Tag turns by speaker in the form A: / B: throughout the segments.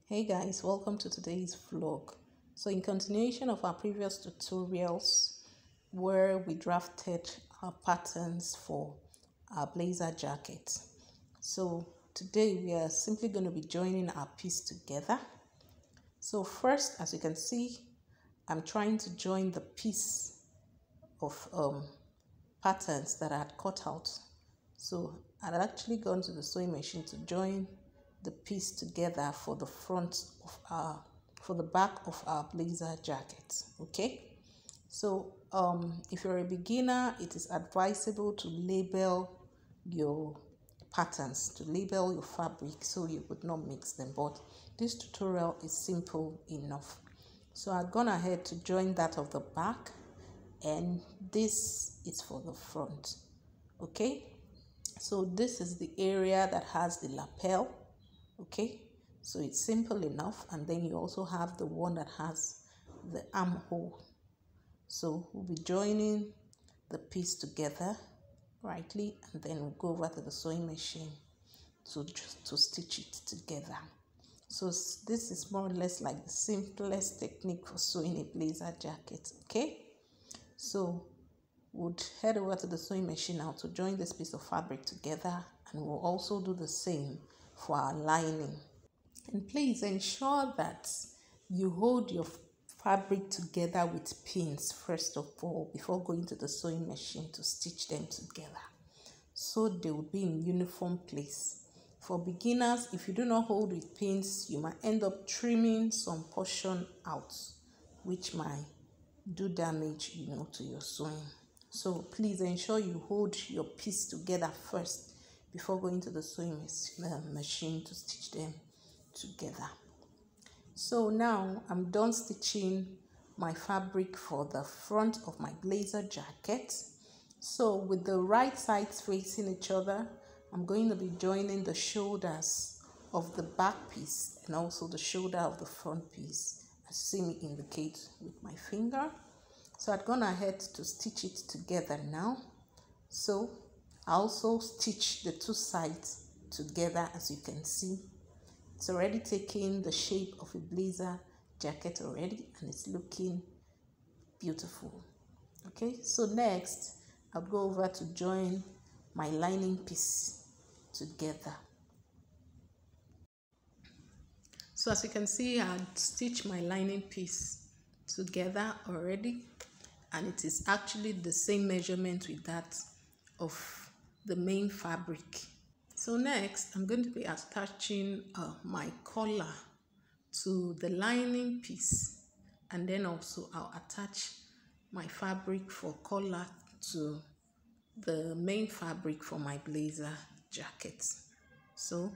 A: Hey guys, welcome to today's vlog. So in continuation of our previous tutorials where we drafted our patterns for our blazer jacket. So today we are simply going to be joining our piece together. So first, as you can see, I'm trying to join the piece of patterns that I had cut out. So I had actually gone to the sewing machine to join the piece together for the back of our blazer jacket. Okay, so if you're a beginner, it is advisable to label your patterns, to label your fabric so you would not mix them, but this tutorial is simple enough. So I've gone ahead to join that of the back, and this is for the front. Okay, so this is the area that has the lapel. Okay, so it's simple enough, and then you also have the one that has the armhole. So we'll be joining the piece together rightly, and then we'll go over to the sewing machine to stitch it together. So this is more or less like the simplest technique for sewing a blazer jacket. Okay, so we'll head over to the sewing machine now to join this piece of fabric together, and we'll also do the same for our lining. And please ensure that you hold your fabric together with pins first of all before going to the sewing machine to stitch them together, so they will be in uniform place. For beginners, if you do not hold with pins, you might end up trimming some portion out, which might do damage, to your sewing. So please ensure you hold your piece together first before going to the sewing machine to stitch them together. So now I'm done stitching my fabric for the front of my blazer jacket. So with the right sides facing each other, I'm going to be joining the shoulders of the back piece and also the shoulder of the front piece, as you see me indicate with my finger. So I've gone ahead to stitch it together now. So I also stitch the two sides together, as you can see. It's already taking the shape of a blazer jacket already, and it's looking beautiful. Okay, so next I'll go over to join my lining piece together. So as you can see, I stitched my lining piece together already, and it is actually the same measurement with that of the main fabric. So next I'm going to be attaching my collar to the lining piece, and then also I'll attach my fabric for collar to the main fabric for my blazer jacket. So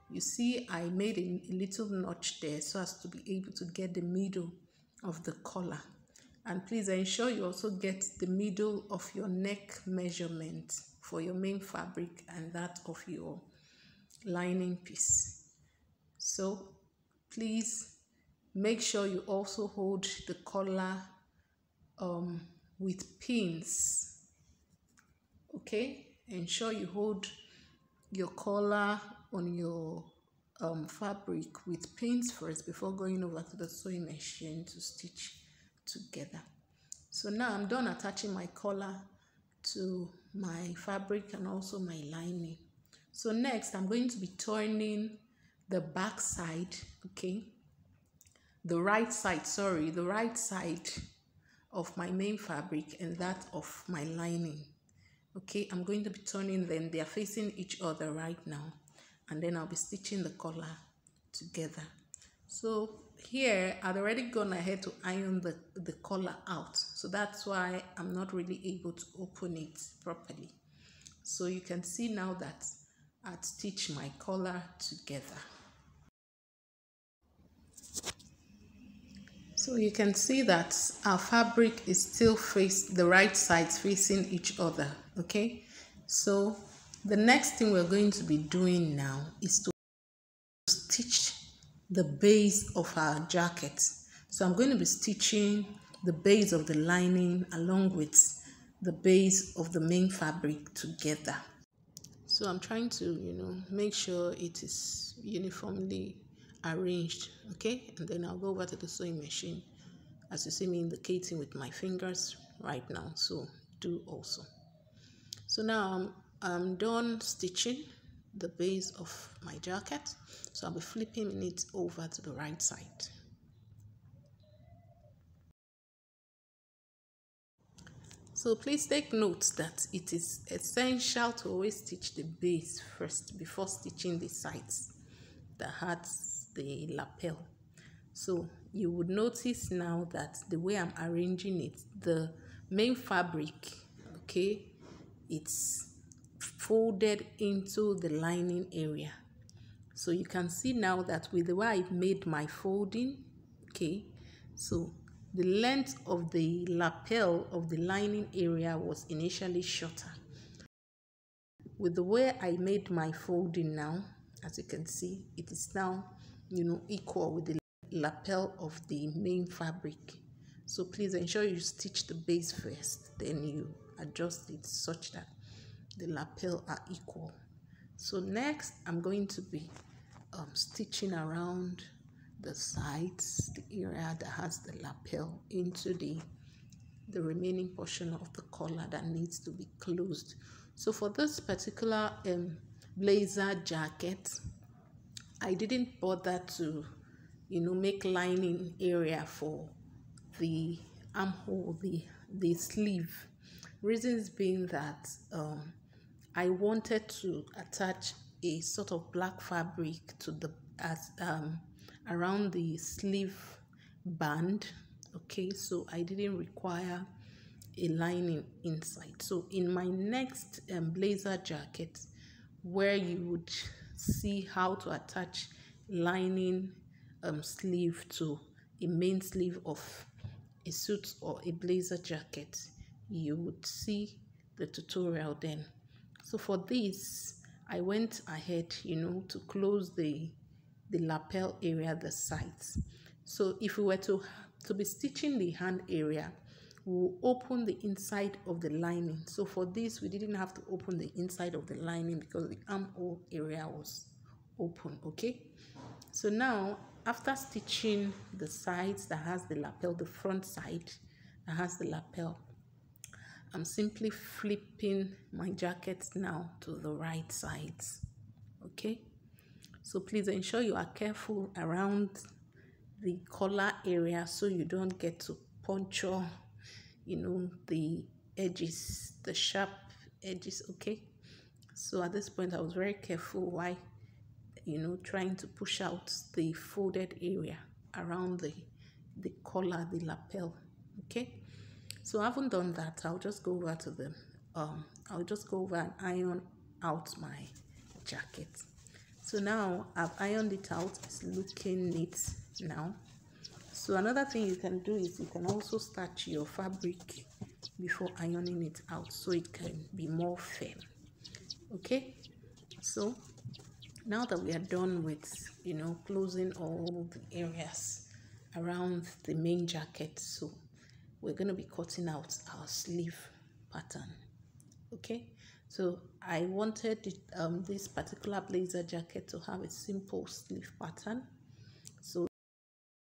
A: you see I made a little notch there so as to be able to get the middle of the collar. And please ensure you also get the middle of your neck measurement for your main fabric and that of your lining piece. So please make sure you also hold the collar with pins. Okay, ensure you hold your collar on your fabric with pins first before going over to the sewing machine to stitch together. So now I'm done attaching my collar to my fabric and also my lining. So next I'm going to be turning the back side, okay, the right side of my main fabric and that of my lining. Okay, I'm going to be turning them. They are facing each other right now, and then I'll be stitching the collar together. So here I'd already gone ahead to iron the collar out, so that's why I'm not really able to open it properly. So you can see now that I'd stitch my collar together. So you can see that our fabric is still the right sides facing each other. Okay, so the next thing we're going to be doing now is to stitch the base of our jacket. So I'm going to be stitching the base of the lining along with the base of the main fabric together. So I'm trying to make sure it is uniformly arranged. Okay, and then I'll go over to the sewing machine, as you see me indicating with my fingers right now. So do also. So now I'm done stitching the base of my jacket, so I'll be flipping it over to the right side. So please take note that it is essential to always stitch the base first before stitching the sides that has the lapel. So you would notice now that the way I'm arranging it, the main fabric, okay, it's folded into the lining area. So you can see now that with the way I made my folding, okay, so the length of the lapel of the lining area was initially shorter. With the way I made my folding now, as you can see, it is now, equal with the lapel of the main fabric. So please ensure you stitch the base first, then you adjust it such that the lapel are equal. So next I'm going to be stitching around the sides, the area that has the lapel, into the remaining portion of the collar that needs to be closed. So for this particular blazer jacket, I didn't bother to make lining area for the armhole, the sleeve. Reasons being that I wanted to attach a sort of black fabric to the around the sleeve band. Okay, so I didn't require a lining inside. So in my next blazer jacket, where you would see how to attach lining sleeve to a main sleeve of a suit or a blazer jacket, you would see the tutorial then. So for this, I went ahead, to close the lapel area, the sides. So if we were to be stitching the hand area, we'll open the inside of the lining. So for this, we didn't have to open the inside of the lining because the armhole area was open. Okay, so now after stitching the sides that has the lapel, the front side that has the lapel, I'm simply flipping my jacket now to the right sides. Okay, so please ensure you are careful around the collar area so you don't get to puncture the edges, the sharp edges. Okay, so at this point I was very careful while trying to push out the folded area around the collar, the lapel. Okay, so I haven't done that. I'll just go over to the I'll just go over and iron out my jacket. So now I've ironed it out. It's looking neat now. So another thing you can do is you can also starch your fabric before ironing it out so it can be more firm. Okay, so now that we are done with closing all the areas around the main jacket, so we're going to be cutting out our sleeve pattern. Okay, so I wanted this particular blazer jacket to have a simple sleeve pattern. So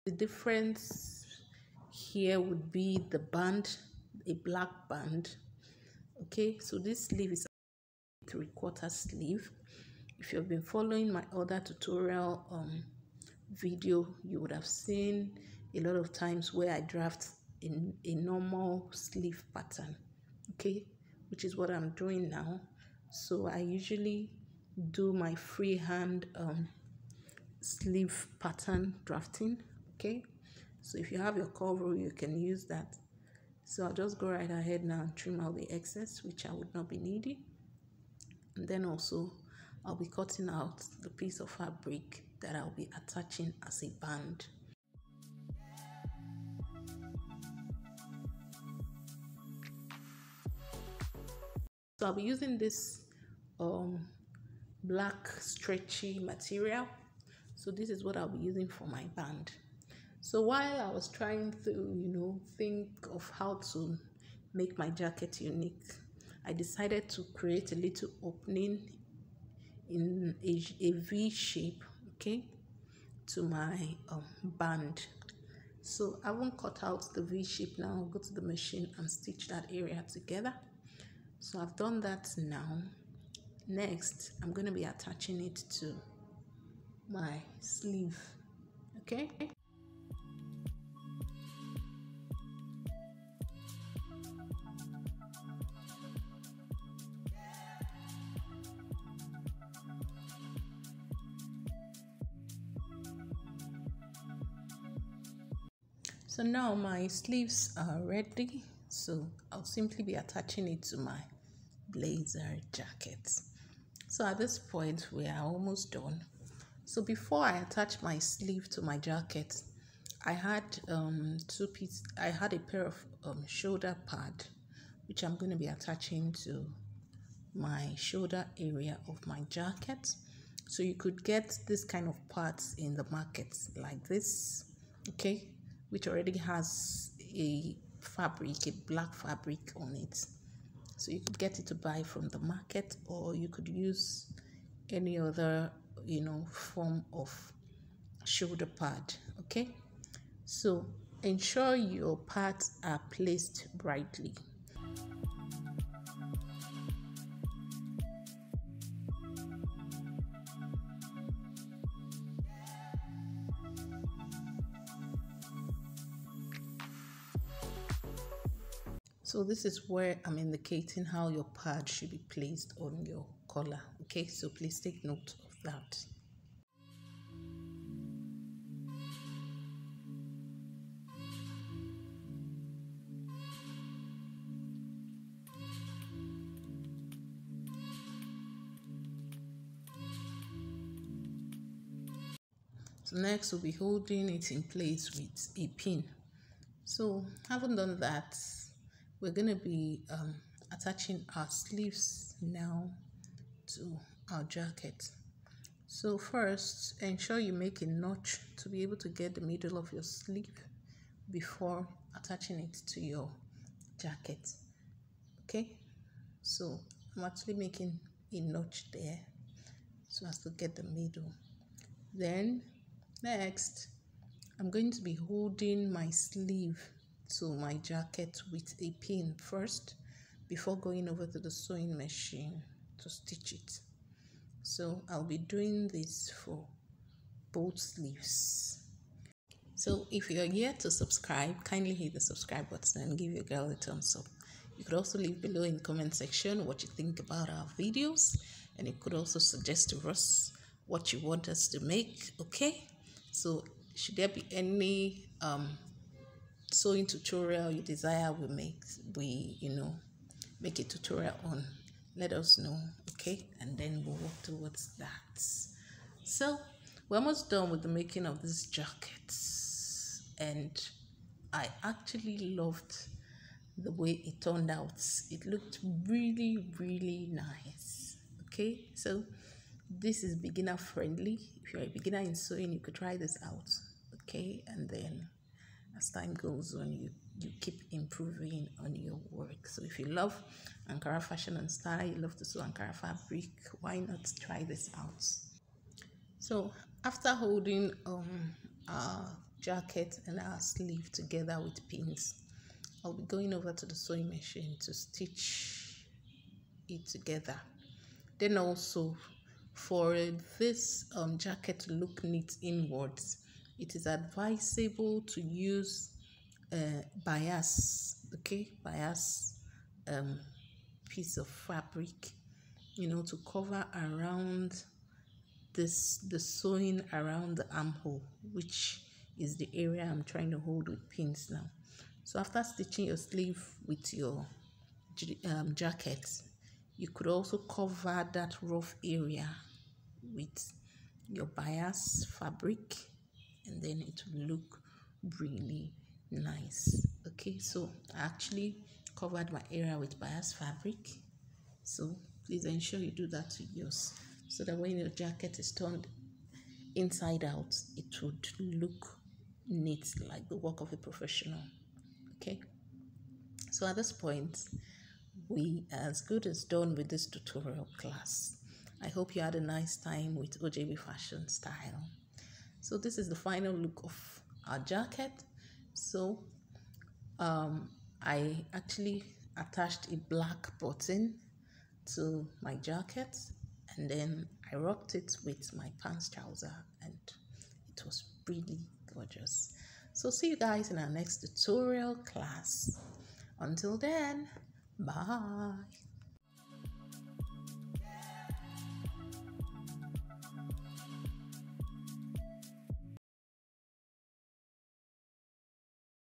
A: the difference here would be the band, a black band. Okay, so this sleeve is a 3/4 sleeve. If you've been following my other tutorial video, you would have seen a lot of times where I draft in a normal sleeve pattern. Okay, which is what I'm doing now. So I usually do my freehand sleeve pattern drafting. Okay, so if you have your curve rule, you can use that. So I'll just go right ahead now and trim out the excess, which I would not be needing. And then also I'll be cutting out the piece of fabric that I'll be attaching as a band. So I'll be using this black stretchy material. So this is what I'll be using for my band. So while I was trying to, think of how to make my jacket unique, I decided to create a little opening in a V shape, okay, to my band. So I won't cut out the V shape now. I'll go to the machine and stitch that area together. So I've done that now. Next, I'm going to be attaching it to my sleeve. Okay. So now my sleeves are ready. So I'll simply be attaching it to my blazer jacket. So at this point, we are almost done. So before I attach my sleeve to my jacket, I had I had a pair of shoulder pad, which I'm going to be attaching to my shoulder area of my jacket. So you could get this kind of parts in the market like this, okay, which already has a fabric, a black fabric on it. So you could get it to buy from the market, or you could use any other, form of shoulder pad. Okay, so ensure your parts are placed brightly. So this is where I'm indicating how your pad should be placed on your collar. Okay, so please take note of that. So next we'll be holding it in place with a pin. So having done that, we're going to be attaching our sleeves now to our jacket. So first, ensure you make a notch to be able to get the middle of your sleeve before attaching it to your jacket. Okay, so I'm actually making a notch there so as to get the middle. Then next, I'm going to be holding my sleeve to my jacket with a pin first before going over to the sewing machine to stitch it. So I'll be doing this for both sleeves. So if you're yet to subscribe, kindly hit the subscribe button and give your girl a thumbs up. You could also leave below in the comment section what you think about our videos, and you could also suggest to us what you want us to make. Okay, so should there be any sewing tutorial you desire we make a tutorial on, let us know. Okay, and then we'll work towards that. So we're almost done with the making of this jacket, and I actually loved the way it turned out. It looked really, really nice. Okay, so this is beginner friendly. If you're a beginner in sewing, you could try this out. Okay, and then as time goes on, you keep improving on your work. So if you love Ankara fashion and style, you love to sew Ankara fabric, why not try this out? So after holding our jacket and our sleeve together with pins, I'll be going over to the sewing machine to stitch it together. Then also, for this jacket to look neat inwards, it is advisable to use bias, okay, bias piece of fabric, to cover around the sewing around the armhole, which is the area I'm trying to hold with pins now. So after stitching your sleeve with your jacket, you could also cover that rough area with your bias fabric, and then it will look really nice. Okay, so I actually covered my area with bias fabric, so please ensure you do that to yours, so that when your jacket is turned inside out, it would look neat, like the work of a professional. Okay, so at this point, we are as good as done with this tutorial class. I hope you had a nice time with OJB Fashion Style. So this is the final look of our jacket. So I actually attached a black button to my jacket, and then I rocked it with my pants trouser, and it was really gorgeous. So see you guys in our next tutorial class. Until then, bye.